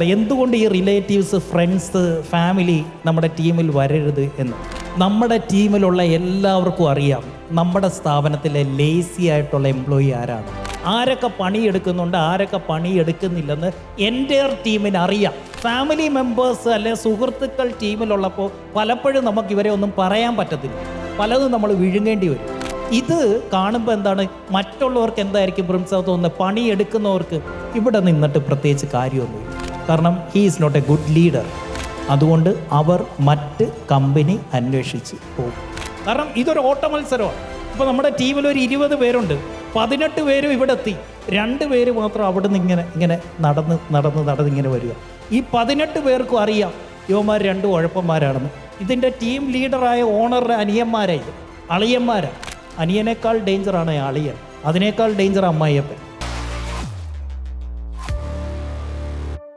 എന്തുകൊണ്ട് ഈ relatives, friends, family നമ്മുടെ ടീമിൽ വരരുത് എന്ന് നമ്മുടെ ടീമിലുള്ള എല്ലാവർക്കും അറിയാം. നമ്മുടെ സ്ഥാപനത്തിലെ ലേസി ആയിട്ടുള്ള എംപ്ലോയി ആരാണ്, ആരൊക്കെ പണിയെടുക്കുന്നുണ്ട്, ആരൊക്കെ പണിയെടുക്കുന്നില്ലെന്ന് എൻ്റെ ടീമിന് അറിയാം. ഫാമിലി മെമ്പേഴ്സ് അല്ലെ സുഹൃത്തുക്കൾ ടീമിലുള്ളപ്പോൾ പലപ്പോഴും നമുക്ക് ഇവരെ ഒന്നും പറയാൻ പറ്റത്തില്ല, പലതും നമ്മൾ വിഴുങ്ങേണ്ടി വരും. ഇത് കാണുമ്പോൾ എന്താണ്, മറ്റുള്ളവർക്ക് എന്തായിരിക്കും പ്രിൻസ് തോന്നുന്നത്, പണിയെടുക്കുന്നവർക്ക് ഇവിടെ നിന്നിട്ട് പ്രത്യേകിച്ച് കാര്യമൊന്നുമില്ല. കാരണം he is not a good leader. അതുകൊണ്ട് അവർ മറ്റ് കമ്പനി അന്വേഷിച്ച് പോകും. കാരണം ഇതൊരു ഓട്ട മത്സരമാണ്. ഇപ്പോൾ നമ്മുടെ ടീമിൽ ഒരു 20 പേരുണ്ട്, 18 പേരും ഇവിടെ എത്തി, 2 പേര് മാത്രം അവിടെ നിന്ന് ഇങ്ങനെ നടന്നിങ്ങനെ വരിക. ഈ 18 പേർക്കും അറിയാം യുവമാർ 2 ഉഴപ്പന്മാരാണെന്ന്. ഇതിൻ്റെ ടീം ലീഡറായ ഓണറുടെ അനിയന്മാരായി, അളിയന്മാരാണ്. അനിയനേക്കാൾ ഡേഞ്ചറാണ് അളിയൻ, അതിനേക്കാൾ ഡേഞ്ചർ അമ്മായിയപ്പൻ.